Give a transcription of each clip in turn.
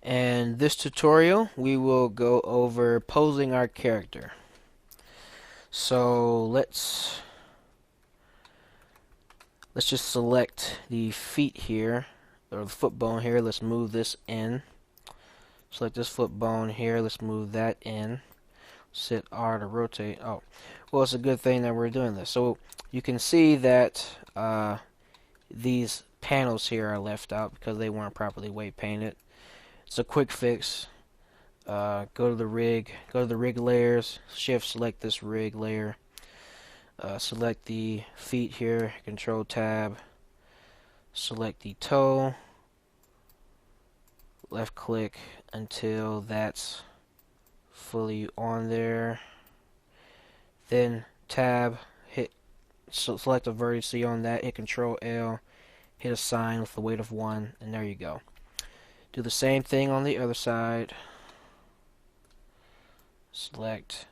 And this tutorial we will go over posing our character. So let's just select the feet here, or the foot bone here. Let's move this in. Select this foot bone here. Let's move that in. Hit R to rotate. Oh, well, it's a good thing that we're doing this. So you can see that these panels here are left out because they weren't properly weight painted. It's a quick fix. Go to the rig layers, shift select this rig layer, select the feet here, control tab, select the toe, left click until that's fully on there, then tab, hit, select a vertex on that, hit control L, hit assign with the weight of 1, and there you go. Do the same thing on the other side. Select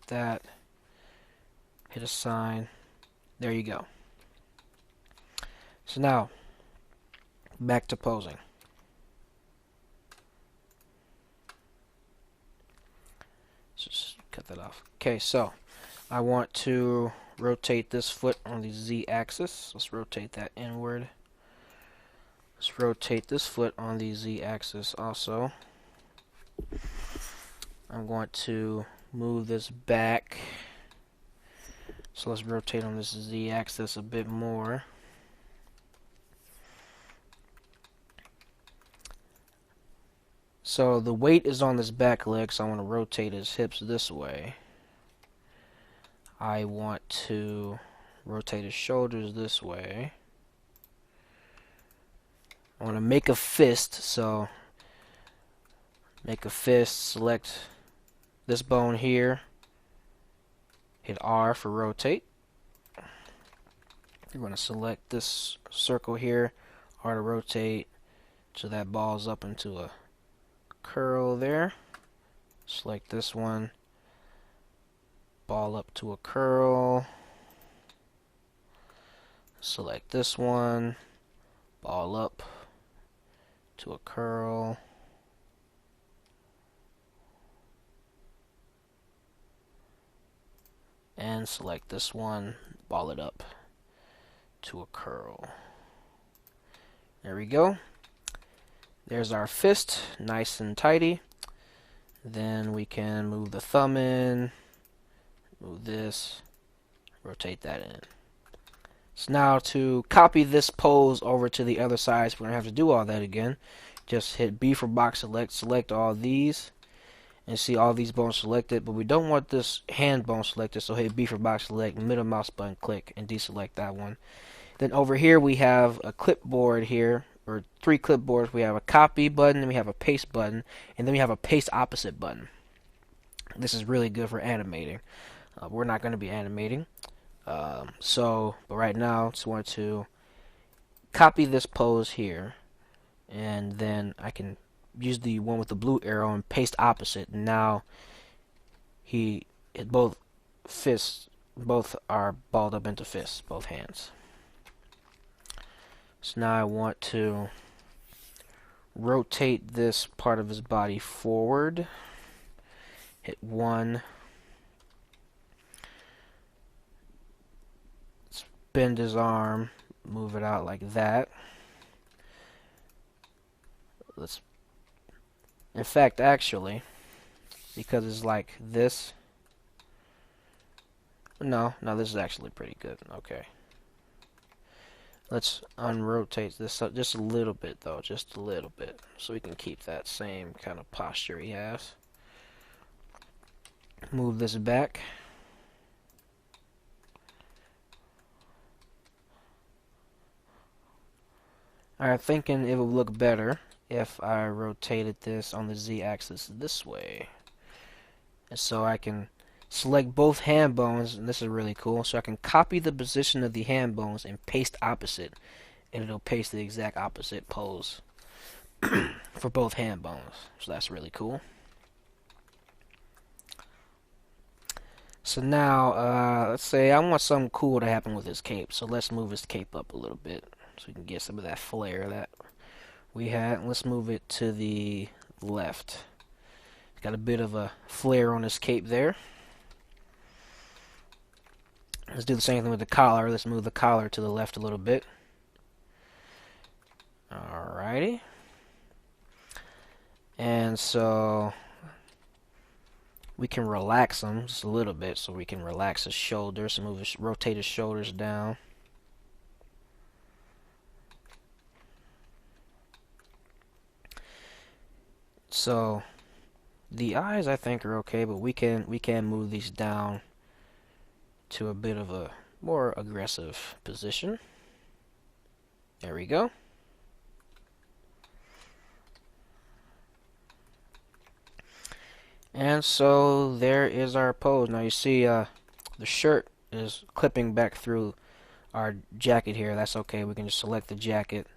that, hit assign, there you go. So now, back to posing. Just cut that off. Okay, so I want to rotate this foot on the Z axis. Let's rotate that inward. Let's rotate this foot on the Z axis also. I'm going to move this back. So let's rotate on this Z axis a bit more. So the weight is on this back leg, so I want to rotate his hips this way. I want to rotate his shoulders this way. I want to make a fist, so make a fist, select this bone here, hit R for rotate. You're going to select this circle here, R to rotate, so that balls up into a curl there. Select this one, ball up to a curl. Select this one, ball up to a curl. And select this one, ball it up to a curl. There we go. There's our fist, nice and tidy. Then we can move the thumb in, move this, rotate that in. So now to copy this pose over to the other side, so we don't have to do all that again. Just hit B for box select, select all these, and see all these bones selected, but we don't want this hand bone selected, so hit B for box select, middle mouse button click, and deselect that one. Then over here we have a clipboard here, or 3 clipboards. We have a copy button, and we have a paste button, and then we have a paste opposite button. This is really good for animating. We're not going to be animating. But right now, just want to copy this pose here, and then I can use the one with the blue arrow and paste opposite. And now both fists, both are balled up into fists, both hands. So now I want to rotate this part of his body forward. Hit 1. Let's bend his arm, move it out like that. In fact, actually, because it's like this. No, this is actually pretty good. Okay. Let's unrotate this up just a little bit, though, just a little bit, so we can keep that same kind of posture he has. Move this back. I'm thinking it would look better if I rotated this on the Z-axis this way. And so I can select both hand bones, and this is really cool, so I can copy the position of the hand bones and paste opposite, and it'll paste the exact opposite pose for both hand bones. So that's really cool. So now, let's say I want something cool to happen with his cape, so let's move his cape up a little bit so we can get some of that flare, that let's move it to the left. Got a bit of a flare on his cape there. Let's do the same thing with the collar. Let's move the collar to the left a little bit. Alrighty. And so we can relax him just a little bit, so we can relax his shoulders, rotate his shoulders down. So the eyes I think are okay, but we can move these down to a bit of a more aggressive position. There we go. And so there is our pose. Now you see the shirt is clipping back through our jacket here. That's okay. We can just select the jacket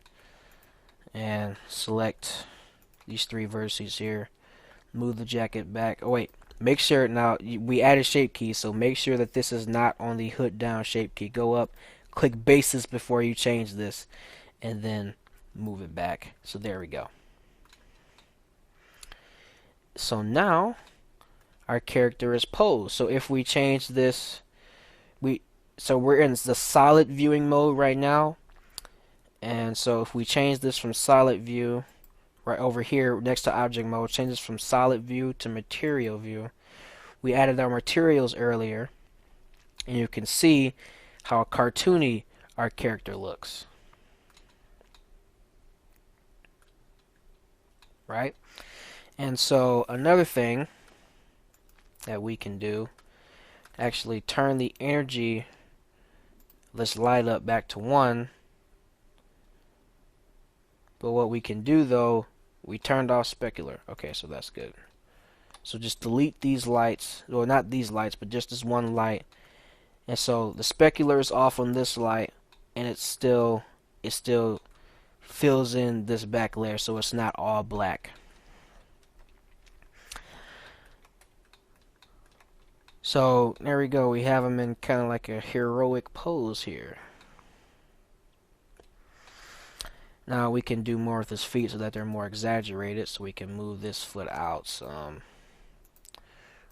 and select these three vertices here. Move the jacket back. Oh wait, make sure now we added shape key, so make sure that this is not on the hood down shape key. Go up, click basis before you change this, and then move it back. So there we go. So now our character is posed. So if we change this, we're in the solid viewing mode right now. And so if we change this from solid view, right over here next to object mode, change this from solid view to material view. We added our materials earlier, and you can see how cartoony our character looks. Right? And so another thing that we can do, actually turn the energy, let's light up back to 1. But what we can do though, we turned off specular. Okay, so that's good. So just delete these lights, well not these lights, but just this one light. And so the specular is off on this light, and it still fills in this back layer, so it's not all black. So there we go. We have him in kind of like a heroic pose here. Now we can do more with his feet so that they're more exaggerated. So we can move this foot out some.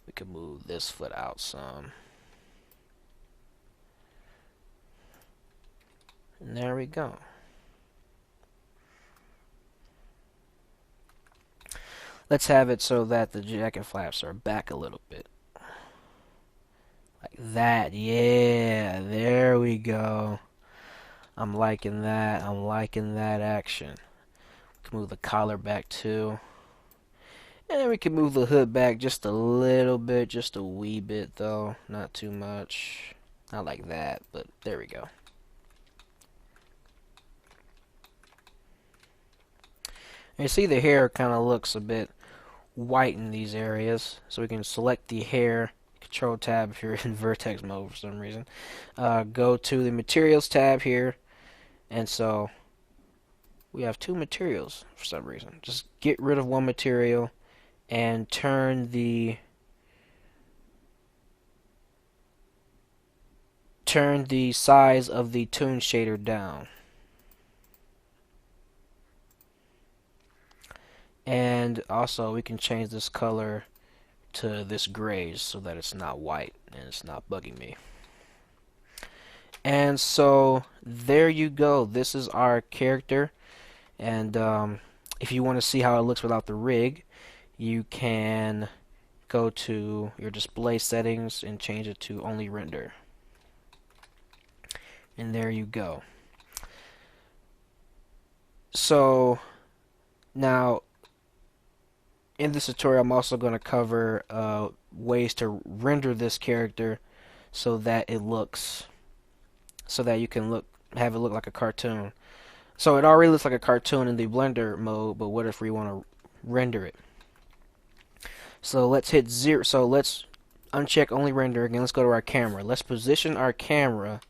We can move this foot out some. And there we go. Let's have it so that the jacket flaps are back a little bit. Like that. Yeah, there we go. I'm liking that. I'm liking that action. We can move the collar back too. And we can move the hood back just a little bit, just a wee bit though. Not too much. Not like that, but there we go. And you see the hair kind of looks a bit white in these areas. So we can select the hair. Control tab if you're in vertex mode for some reason. Go to the materials tab here. And so we have 2 materials for some reason. Just get rid of one material and turn the size of the toon shader down. And also we can change this color to this gray so that it's not white and it's not bugging me. And so there you go. This is our character. And if you want to see how it looks without the rig, you can go to your display settings and change it to only render. And there you go. So now in this tutorial I'm also going to cover ways to render this character so that it looks, so that you can have it look like a cartoon. So it already looks like a cartoon in the Blender mode, but what if we want to render it? So let's hit 0. So let's uncheck only render again. Let's go to our camera. Let's position our camera.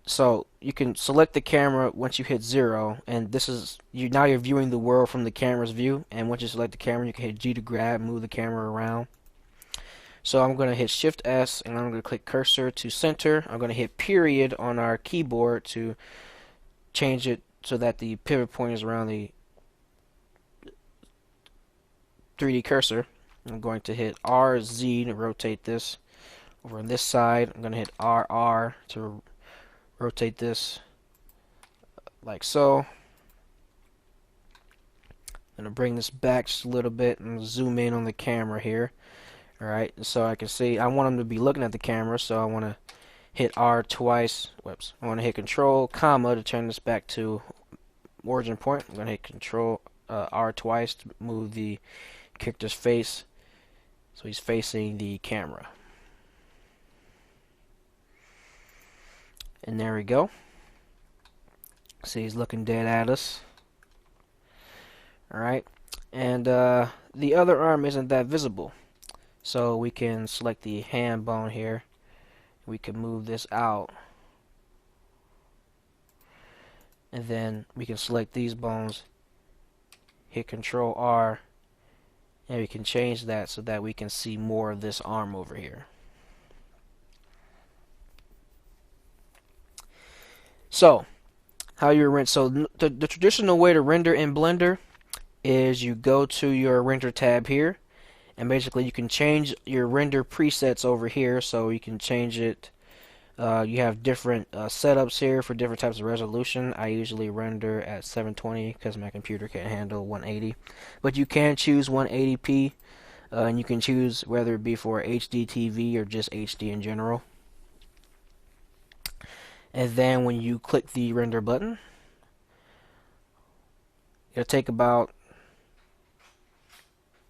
So you can select the camera once you hit 0, and this is now you're viewing the world from the camera's view. And once you select the camera, you can hit G to grab, move the camera around. So I'm going to hit Shift S, and I'm going to click cursor to center. I'm going to hit period on our keyboard to change it so that the pivot point is around the 3D cursor. I'm going to hit RZ to rotate this over on this side. I'm going to hit RR to rotate this like so. I'm going to bring this back just a little bit and zoom in on the camera here. Alright, so I can see I want them to be looking at the camera, so I want to hit R twice. Whoops. I want to hit Control, comma to turn this back to origin point. I'm going to hit Control R twice to move the character's face so he's facing the camera. And there we go. See, he's looking dead at us. Alright, and the other arm isn't that visible, so we can select the hand bone here. We can move this out, and then we can select these bones, hit Control R, and we can change that so that we can see more of this arm over here. So, how you render? So the traditional way to render in Blender is you go to your render tab here, and basically you can change your render presets over here. So you can change it. You have different setups here for different types of resolution. I usually render at 720 because my computer can't handle 180, but you can choose 180p, and you can choose whether it be for HD TV or just HD in general. And then when you click the render button, it'll take about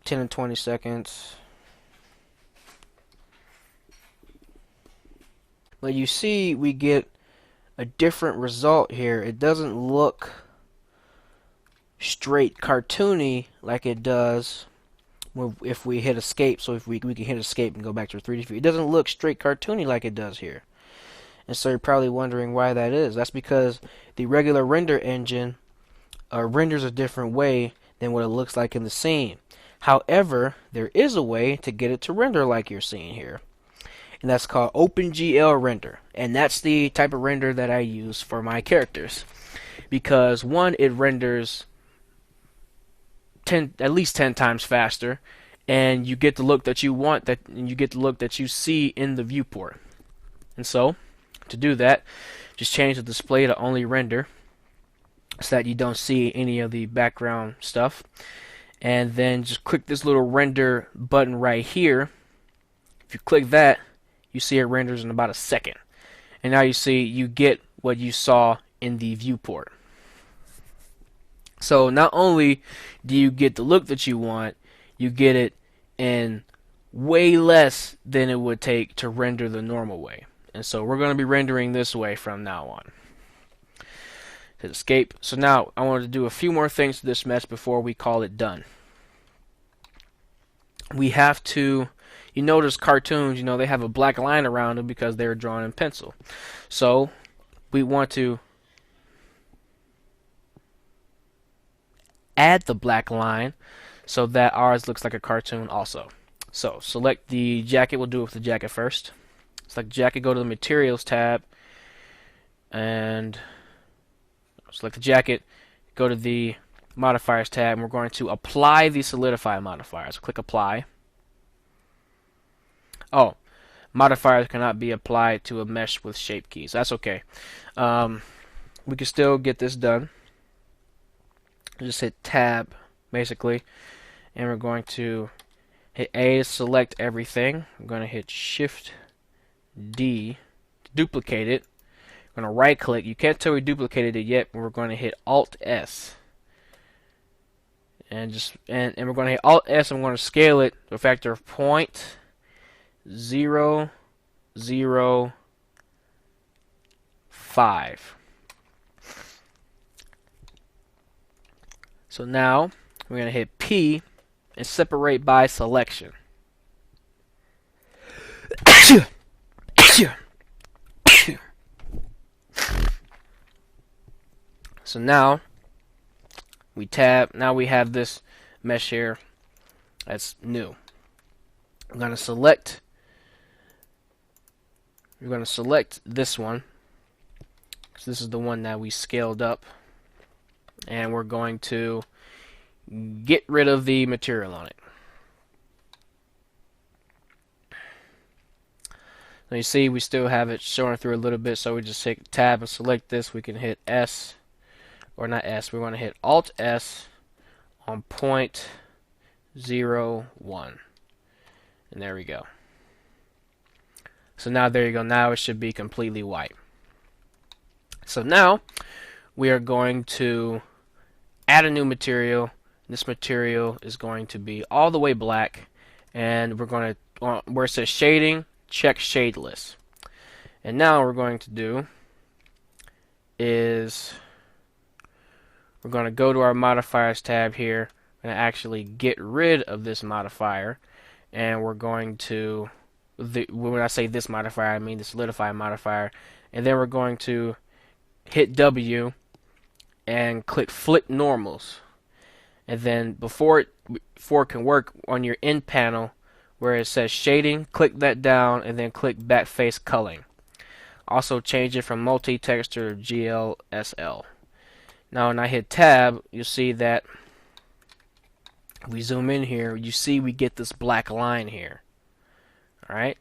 10 and 20 seconds. But you see we get a different result here. It doesn't look straight cartoony like it does if we hit escape. So if we can hit escape and go back to our 3D view. It doesn't look straight cartoony like it does here. And so you're probably wondering why that is. That's because the regular render engine renders a different way than what it looks like in the scene. However, there is a way to get it to render like you're seeing here, and that's called OpenGL render. And that's the type of render that I use for my characters, because one, it renders at least 10 times faster, and you get the look that you want, and you get the look that you see in the viewport. And so, to do that, just change the display to only render, so that you don't see any of the background stuff. And then just click this little render button right here. If you click that, you see it renders in about a second. And now you see you get what you saw in the viewport. So not only do you get the look that you want, you get it in way less than it would take to render the normal way. And so we're going to be rendering this way from now on. Hit escape. So now I wanted to do a few more things to this mesh before we call it done. We have to, you notice cartoons, they have a black line around them because they're drawn in pencil. So we want to add the black line so that ours looks like a cartoon also. So select the jacket. We'll do it with the jacket first. Select jacket, go to the materials tab, and select the jacket, go to the modifiers tab, and we're going to apply the solidify modifiers. Click apply. Oh, modifiers cannot be applied to a mesh with shape keys. That's okay. We can still get this done. Just hit tab basically, and we're going to hit A to select everything. I'm going to hit shift D to duplicate it. We're going to right click. You can't tell we duplicated it yet, but we're going to hit Alt S. And we're going to hit Alt S, and we're going to scale it to a factor of 0.005. So now we're going to hit P and separate by selection. So now we tab. Now we have this mesh here that's new. I'm going to select. We're going to select this one, because this is the one that we scaled up. and we're going to get rid of the material on it. Now you see we still have it showing through a little bit, so we just hit tab and select this. We can hit S, or not S, we want to hit Alt S on 0.01, and there we go. So now there you go, now it should be completely white. So now we are going to add a new material. This material is going to be all the way black, and we're going to, where it says shading, check shadeless. And now what we're going to do is we're going to go to our modifiers tab here and actually get rid of this modifier, and we're going to, when I say this modifier, I mean the solidify modifier, and then we're going to hit W and click flip normals, and then before it can work on your end panel where it says shading, click that down and then click backface culling. Also change it from multi-texture to GLSL. Now when I hit tab, you'll see that we zoom in here, you see we get this black line here. Alright,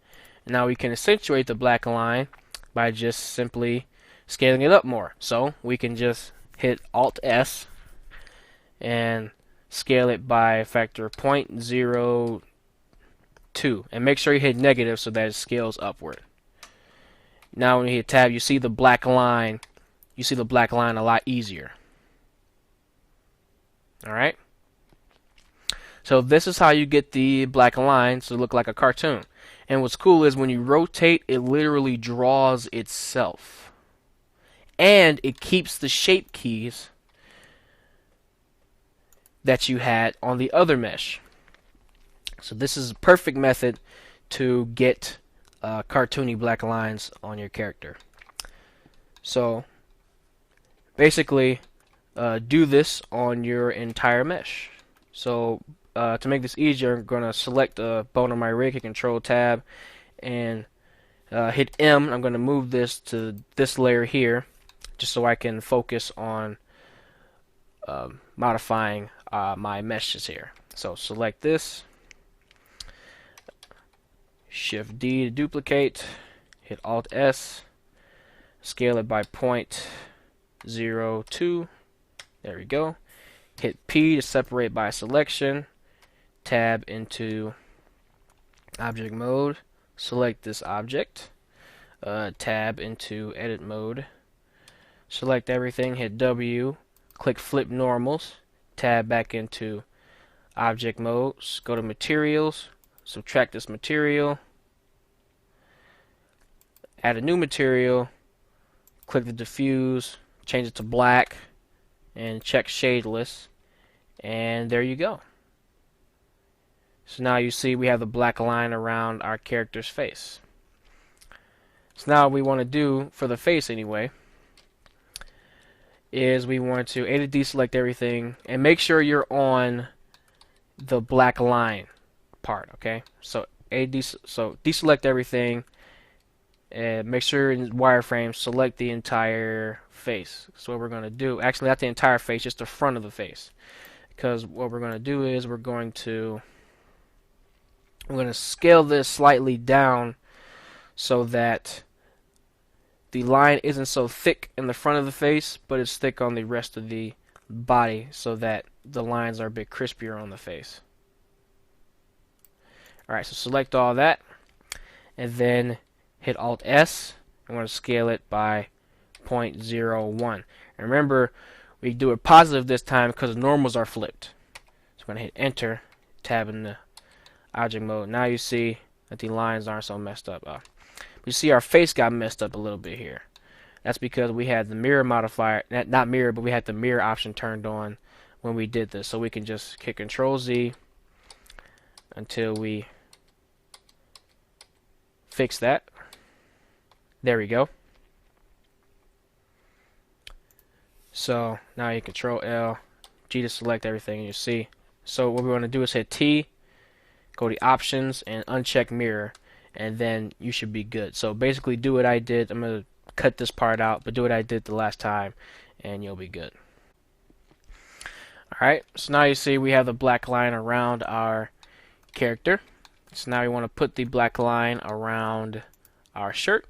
now we can accentuate the black line by just simply scaling it up more. So we can just hit Alt S and scale it by a factor of 0.02, and make sure you hit negative so that it scales upward. Now when you hit tab, you see the black line. You see the black line a lot easier. Alright, so this is how you get the black lines to look like a cartoon. And what's cool is when you rotate, it literally draws itself, and it keeps the shape keys that you had on the other mesh. So this is a perfect method to get cartoony black lines on your character. So basically do this on your entire mesh. So to make this easier, I'm going to select the bone of my rig, hit Control Tab, and hit M. I'm going to move this to this layer here, just so I can focus on modifying my meshes here. So select this, Shift D to duplicate, hit Alt S, scale it by 0.02. There we go. Hit P to separate by selection. Tab into object mode. Select this object. Tab into edit mode. Select everything. Hit W. Click flip normals. Tab back into object mode. Go to materials. Subtract this material. Add a new material. Click the diffuse. Change it to black. And check shadeless. And there you go. So now you see we have the black line around our character's face. So now what we want to do for the face anyway is we want to A to deselect everything and make sure you're on the black line part, okay? So deselect everything and make sure in wireframe select the entire face. So what we're going to do, actually not the entire face, just the front of the face. Because what we're going to do is we're going to scale this slightly down so that the line isn't so thick in the front of the face, but it's thick on the rest of the body so that the lines are a bit crispier on the face. Alright, so select all that and then hit Alt S. I'm going to scale it by 0.01. And remember, we do it positive this time because the normals are flipped. So I'm going to hit Enter, tab in the object mode. Now you see that the lines aren't so messed up. We see our face got messed up a little bit here. That's because we had the mirror modifier, not mirror, but we had the mirror option turned on when we did this. So we can just hit Control Z until we fix that. There we go. So now you Control L, G to select everything, and you see. So what we want to do is hit T, go to options, and uncheck mirror, and then you should be good. So basically do what I did. I'm going to cut this part out, but do what I did the last time, and you'll be good. Alright, so now you see we have the black line around our character. So now we want to put the black line around our shirt.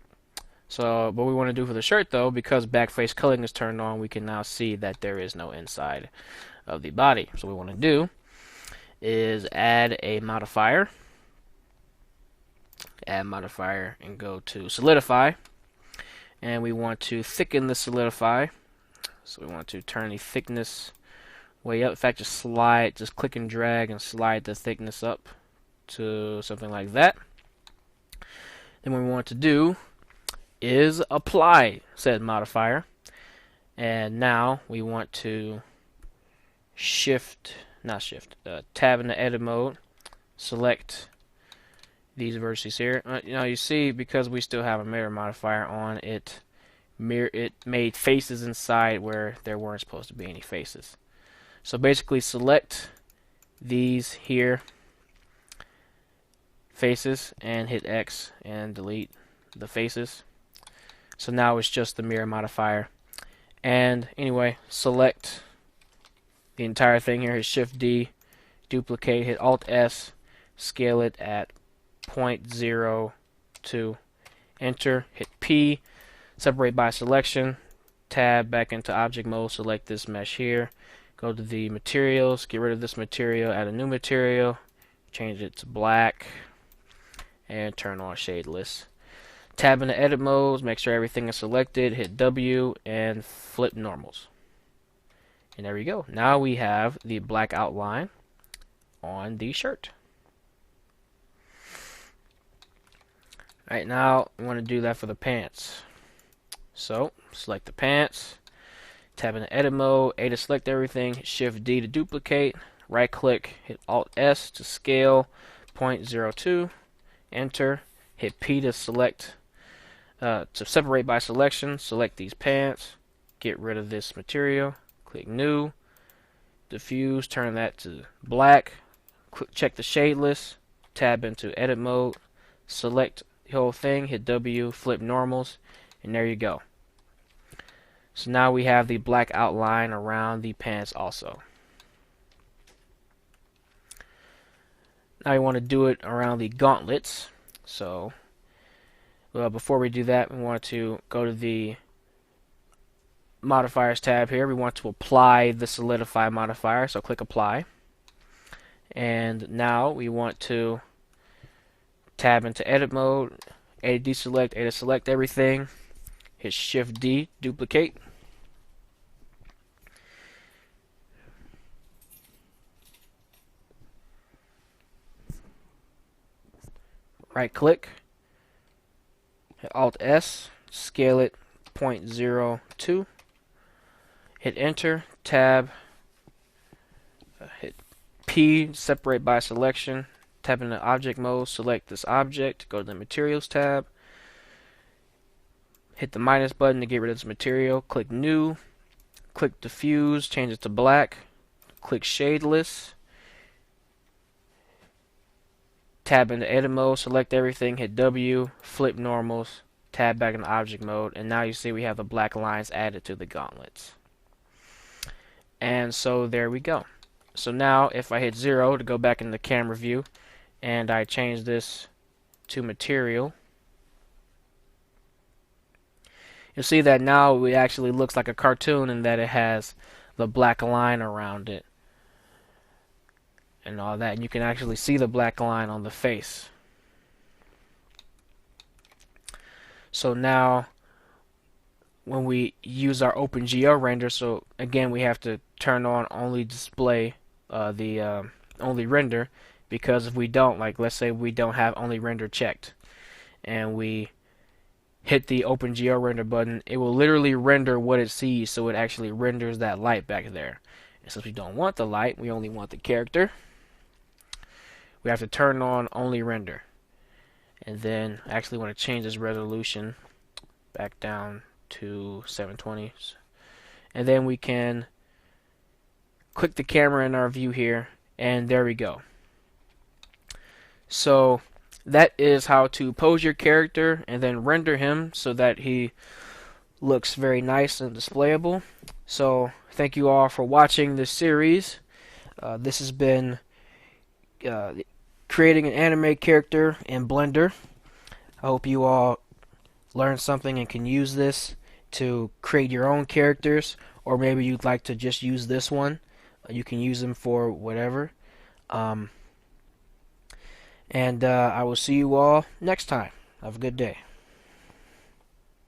So what we want to do for the shirt though, because backface culling is turned on, we can now see that there is no inside of the body. So what we want to do is add a modifier. Add modifier and go to solidify. And we want to thicken the solidify. So we want to turn the thickness way up. In fact, just click and drag and slide the thickness up to something like that. Then what we want to do is apply said modifier. And now we want to tab in the edit mode, select these vertices here. You see, because we still have a mirror modifier on, it made faces inside where there weren't supposed to be any faces. So basically select these here faces and hit X and delete the faces. So now it's just the mirror modifier. And anyway, select the entire thing here, hit Shift D, duplicate, hit Alt S, scale it at 0.02, enter, hit P, separate by selection, tab back into object mode, select this mesh here, go to the materials, get rid of this material, add a new material, change it to black, and turn on shadeless. Tab into edit modes, make sure everything is selected, hit W, and flip normals. And there we go. Now we have the black outline on the shirt. Alright, now we want to do that for the pants. So, select the pants, tab into edit mode, A to select everything, hit Shift D to duplicate, right click, hit Alt S to scale, 0.02, enter, hit P to select, to separate by selection, select these pants, get rid of this material, click new, diffuse, turn that to black, check the shadeless, tab into edit mode, select the whole thing, hit W, flip normals, and there you go. So now we have the black outline around the pants also. Now we want to do it around the gauntlets. So before we do that, we want to go to the modifiers tab here. We want to apply the solidify modifier, so click apply. And now we want to tab into edit mode, A to deselect, A to select everything, hit Shift D, duplicate, right click, hit Alt S, scale it 0.02, hit enter, tab, hit P, separate by selection, tab into object mode, select this object, go to the materials tab, hit the minus button to get rid of this material, click new, click diffuse, change it to black, click shadeless, tab into edit mode, select everything, hit W, flip normals, tab back into object mode, and now you see we have the black lines added to the gauntlets. And so there we go. So now if I hit 0 to go back into the camera view and I change this to material, you'll see that now it actually looks like a cartoon in that it has the black line around it and all that, and you can actually see the black line on the face. So now when we use our OpenGL render, so again we have to turn on only display only render, because if we don't, like let's say we don't have only render checked and we hit the OpenGL render button, it will literally render what it sees, so it actually renders that light back there. And since we don't want the light, we only want the character, we have to turn on only render. And then I actually want to change this resolution back down to 720, and then we can click the camera in our view here, and there we go. So that is how to pose your character and then render him so that he looks very nice and displayable. So thank you all for watching this series. This has been creating an anime character in Blender. I hope you all learned something and can use this to create your own characters, or maybe you'd like to just use this one. You can use them for whatever. And I will see you all next time. Have a good day.